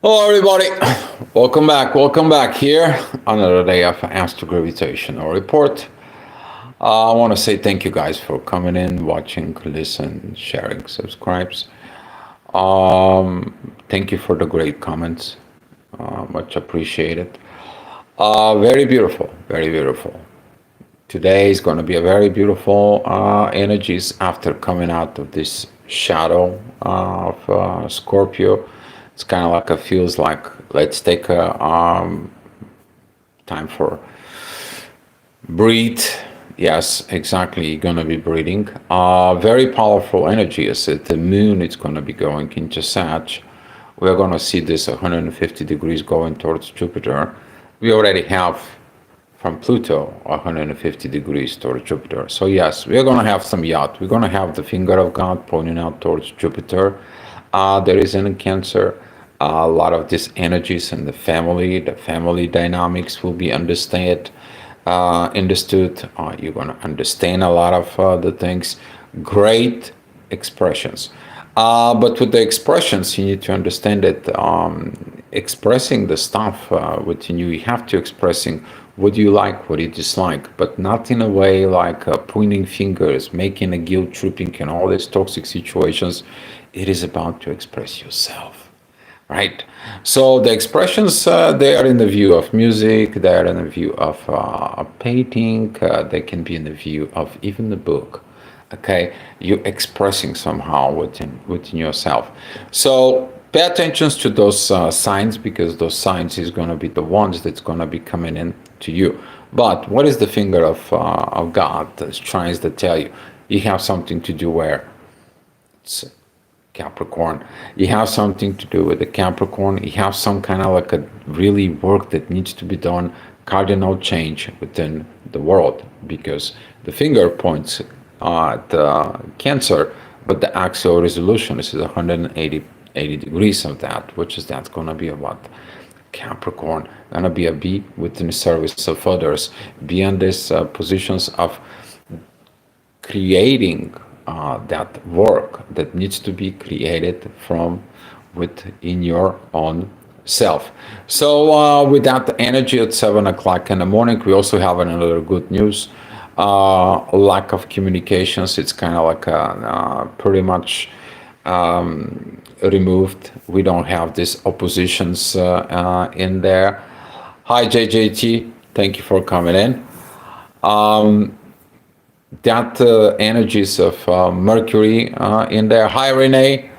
Hello, everybody. Welcome back. Welcome back here. Another day of Astrogravitational Report. I want to say thank you guys for coming in, watching, listen, sharing, subscribes. Thank you for the great comments. Much appreciated. Very beautiful. Very beautiful. Today is going to be a very beautiful energies after coming out of this shadow of Scorpio. It's kind of like it feels like let's take a time for breathe. Yes, exactly. You're gonna be breathing. Very powerful energy. Is it the moon? It's gonna be going into Sag. We're gonna see this 150 degrees going towards Jupiter. We already have from Pluto 150 degrees towards Jupiter. So yes, we're gonna have some yacht. We're gonna have the finger of God pointing out towards Jupiter. There is in Cancer a lot of these energies in the family dynamics will be understood. You're going to understand a lot of the things. Great expressions. But with the expressions, you need to understand that expressing the stuff within you, you have to expressing what you like, what you dislike, but not in a way like pointing fingers, making a guilt tripping, and all these toxic situations. It is about to express yourself. Right. So the expressions, they are in the view of music, they are in the view of painting, they can be in the view of even the book. Okay, you expressing somehow within yourself. So pay attention to those signs because those signs is going to be the ones that's going to be coming in to you. But what is the finger of God that's trying to tell you? You have something to do where it's Capricorn. You have something to do with the Capricorn. You have some kind of like a really work that needs to be done, cardinal change within the world because the finger points at Cancer, but the axial resolution is 180 degrees of that, which is that's going to be about Capricorn. Going to be a be within the service of others, be in these positions of creating that work that needs to be created from within your own self. So with that energy at 7 o'clock in the morning, we also have another good news. Lack of communications. It's kind of like pretty much removed. We don't have these oppositions in there. Hi JJT, thank you for coming in. That energies of Mercury in there. Hi Renee.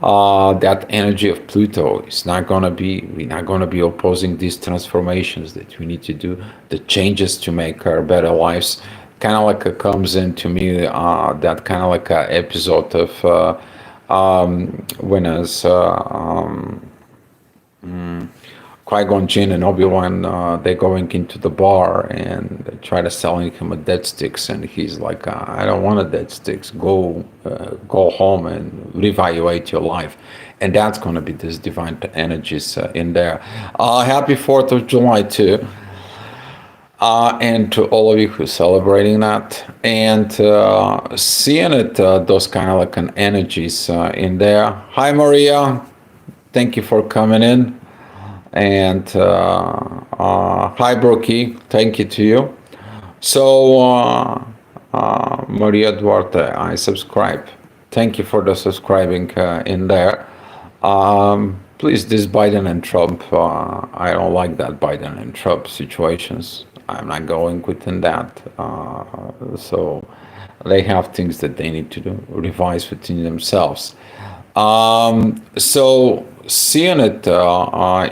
That energy of Pluto is not gonna be. We're not gonna be opposing these transformations that we need to do, the changes to make our better lives. Kind of like it comes into me that kind of like a episode of when as Qui-Gon Jinn and Obi-Wan, they're going into the bar and they try to selling him a dead sticks, and he's like, "I don't want a dead sticks. Go home and reevaluate your life." And that's going to be this divine energies in there. Happy 4th of July too, and to all of you who are celebrating that and seeing it, those kind of like an energies in there. Hi Maria, thank you for coming in. And hi Brookie, thank you to you. So Maria Duarte, I subscribe. Thank you for the subscribing in there. Please, this Biden and Trump, I don't like that Biden and Trump situations. I'm not going within that. So they have things that they need to do, revise within themselves. So seeing it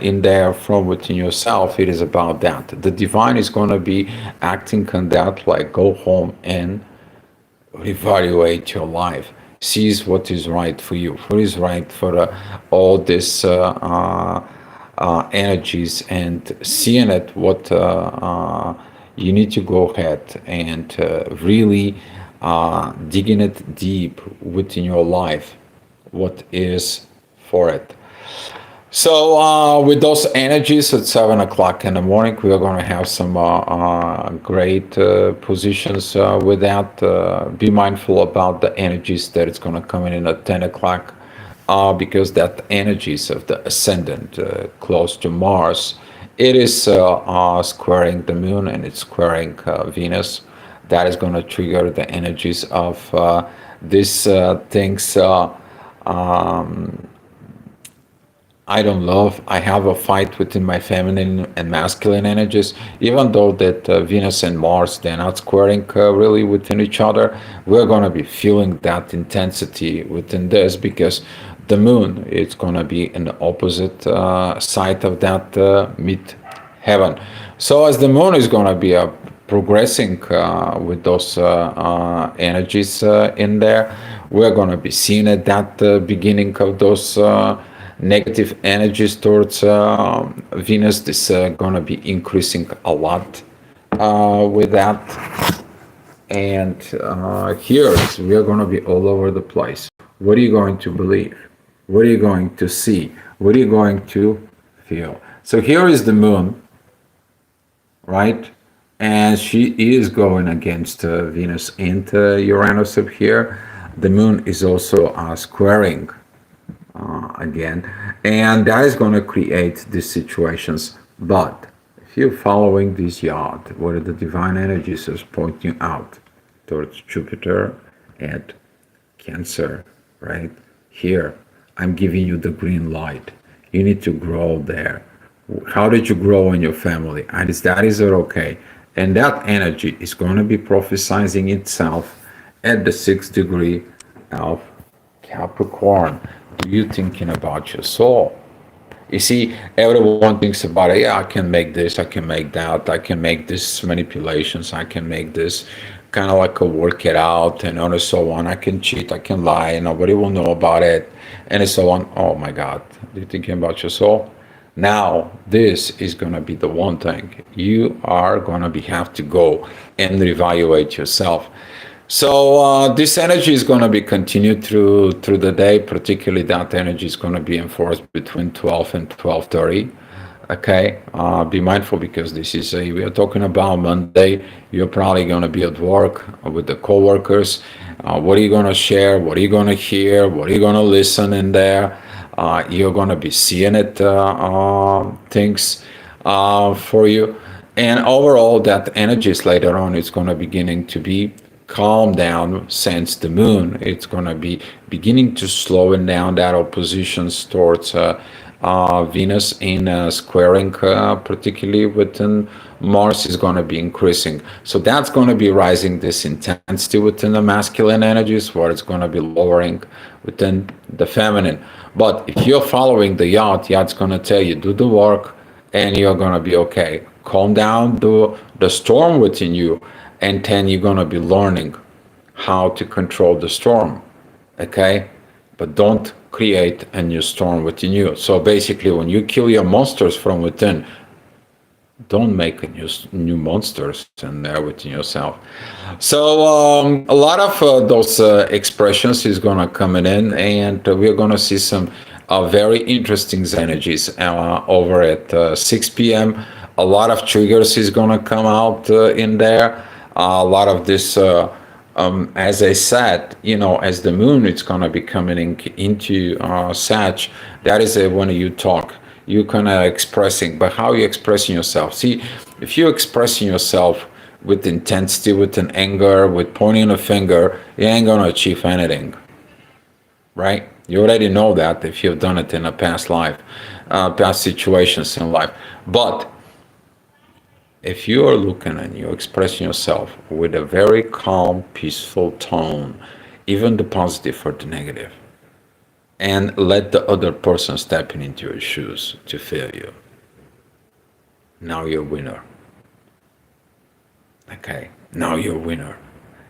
in there from within yourself, it is about that. The divine is going to be acting on that, like go home and evaluate your life, sees what is right for you, what is right for all this energies, and seeing it what you need to go ahead and really digging it deep within your life, what is for it. So with those energies at 7 o'clock in the morning, we are going to have some great positions with that. Be mindful about the energies that it's going to come in at 10 o'clock because that energies of the ascendant close to Mars, it is squaring the moon and it's squaring Venus. That is going to trigger the energies of these things. I don't love. I have a fight within my feminine and masculine energies. Even though that Venus and Mars, they're not squaring really within each other, we're going to be feeling that intensity within this because the moon is going to be in the opposite side of that mid heaven. So as the moon is going to be progressing with those energies in there, we're going to be seeing at that beginning of those negative energies towards Venus. This is going to be increasing a lot with that. And here we are going to be all over the place. What are you going to believe? What are you going to see? What are you going to feel? So here is the moon, right? And she is going against Venus and Uranus up here. The moon is also squaring again, and that is going to create these situations. But if you're following this yacht, what are the divine energies is pointing out towards Jupiter and Cancer, right? Here, I'm giving you the green light. You need to grow there. How did you grow in your family? And is that is it okay? And that energy is going to be prophesizing itself at the 6th degree of Capricorn. Do you thinking about your soul? You see, everyone thinks about it. Yeah, I can make this, I can make that, I can make this manipulations, I can make this kind of like a work it out and so on. I can cheat, I can lie, and nobody will know about it, and so on. Oh my God, do you thinking about your soul? Now, this is gonna be the one thing you are gonna be have to go and reevaluate yourself. So this energy is going to be continued through the day. Particularly, that energy is going to be enforced between 12 and 12:30. Okay, be mindful because this is we are talking about Monday. You're probably going to be at work with the coworkers. What are you going to share? What are you going to hear? What are you going to listen in there? You're going to be seeing it things for you, and overall, that energy is later on. It's going to beginning to be calm down since the moon. It's going to be beginning to slowing down that oppositions towards Venus in squaring, particularly within Mars is going to be increasing. So that's going to be rising this intensity within the masculine energies, where it's going to be lowering within the feminine. But if you're following the yacht's going to tell you do the work, and you're going to be okay. Calm down the storm within you, and then you're going to be learning how to control the storm, okay? But don't create a new storm within you. So basically, when you kill your monsters from within, don't make a new monsters in there within yourself. So a lot of those expressions is going to come in, and we're going to see some very interesting energies over at 6 p.m. A lot of triggers is going to come out in there. A lot of this, as I said, as the moon, it's going to be coming into Sag. That is when you talk, you kind of expressing, but how you expressing yourself? See, if you're expressing yourself with intensity, with an anger, with pointing a finger, you ain't going to achieve anything, right? You already know that if you've done it in a past life, past situations in life. But if you are looking and you're expressing yourself with a very calm, peaceful tone, even the positive or the negative, and let the other person step into your shoes to feel you, now you're a winner. Okay, now you're a winner.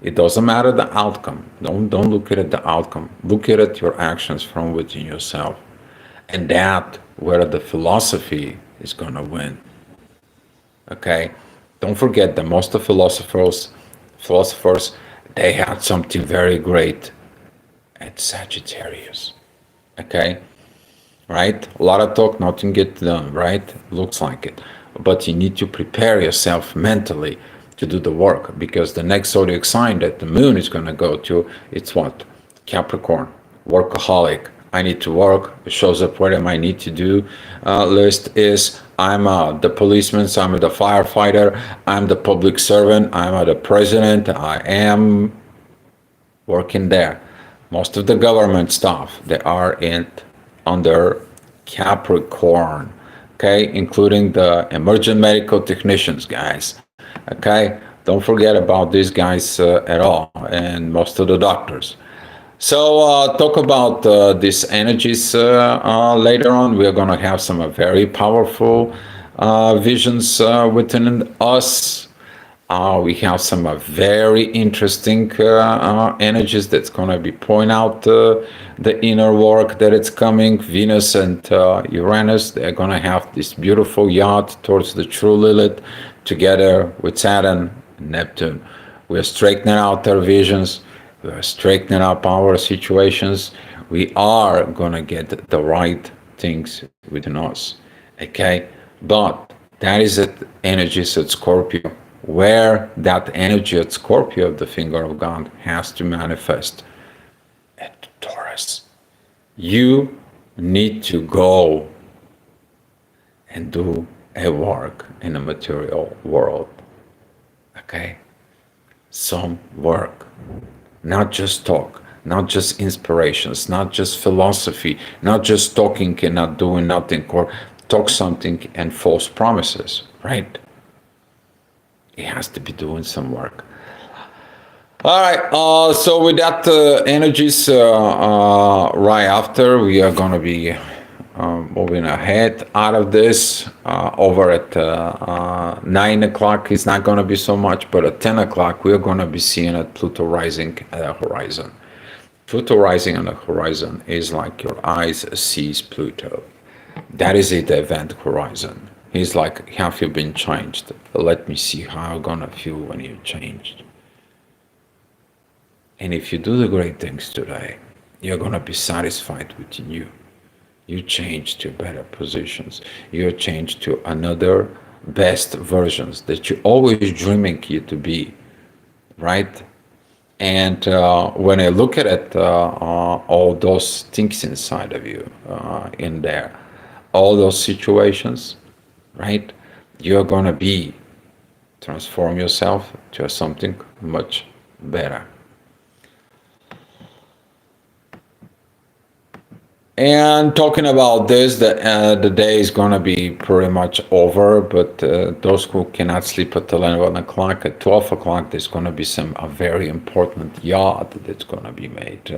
It doesn't matter the outcome. Don't look at the outcome. Look at your actions from within yourself, and that where the philosophy is gonna win. Okay, don't forget that most of philosophers, they had something very great at Sagittarius. Okay, right? A lot of talk, nothing gets done, right? Looks like it, but you need to prepare yourself mentally to do the work, because the next zodiac sign that the moon is going to go to, it's what? Capricorn, workaholic, I need to work. It shows up what am I need to do. List is I'm the policeman, so I'm the firefighter, I'm the public servant, I'm the president, I am working there. Most of the government staff, they are in under Capricorn, okay, including the emergent medical technicians, guys. Okay, don't forget about these guys at all, and most of the doctors. So talk about these energies later on. We are going to have some very powerful visions within us. We have some very interesting energies that's going to be point out the inner work that it's coming. Venus and Uranus, they're going to have this beautiful yacht towards the true Lilith together with Saturn and Neptune. We're straightening out our visions. We're straightening up our situations. We are going to get the right things within us. Okay? But that is the energies at Scorpio, where that energy at Scorpio, the finger of God, has to manifest at Taurus. You need to go and do a work in the material world. Okay? Some work. Not just talk, not just inspirations, not just philosophy, not just talking and not doing nothing, or talk something and false promises, right? It has to be doing some work. All right, so with that energies right after, we are going to be moving ahead out of this. Over at 9 o'clock, it's not going to be so much, but at 10 o'clock, we're going to be seeing a Pluto rising at the horizon. Pluto rising on the horizon is like your eyes sees Pluto. That is it, the event horizon. He's like, have you been changed? Let me see how you're going to feel when you changed. And if you do the great things today, you're going to be satisfied with you. You change to better positions. You change to another best versions that you're always dreaming you to be, right? And when I look at it, all those things inside of you, in there, all those situations, right? You're going to be transform yourself to something much better. And talking about this, the day is going to be pretty much over, but those who cannot sleep at 11 o'clock, at 12 o'clock, there's going to be some a very important yacht that's going to be made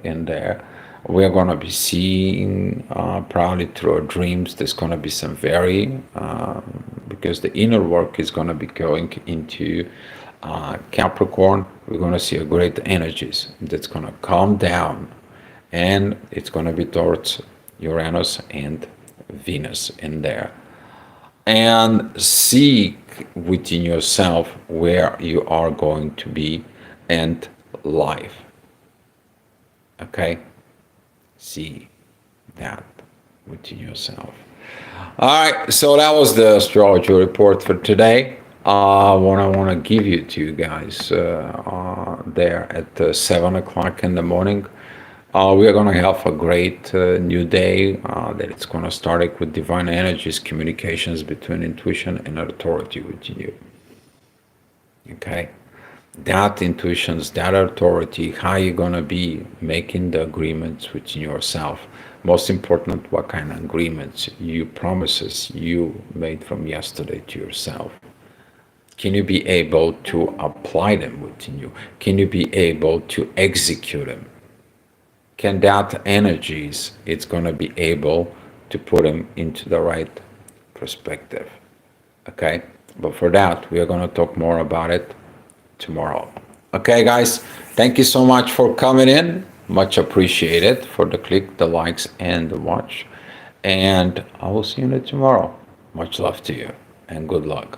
in there. We're going to be seeing probably through our dreams, there's going to be some very, because the inner work is going to be going into Capricorn, we're going to see a great energies that's going to calm down, and it's going to be towards Uranus and Venus in there. And seek within yourself where you are going to be and life. Okay? See that within yourself. All right, so that was the astrology report for today. What I want to give you to you guys there at 7 o'clock in the morning. We are going to have a great new day that it's going to start with divine energies, communications between intuition and authority within you. Okay? That intuitions, that authority, how you're going to be making the agreements within yourself. Most important, what kind of agreements, you promises you made from yesterday to yourself. Can you be able to apply them within you? Can you be able to execute them? Can that energies, it's going to be able to put them into the right perspective. Okay? But for that, we are going to talk more about it tomorrow. Okay, guys, thank you so much for coming in. Much appreciated for the click, the likes, and the watch. And I will see you tomorrow. Much love to you and good luck.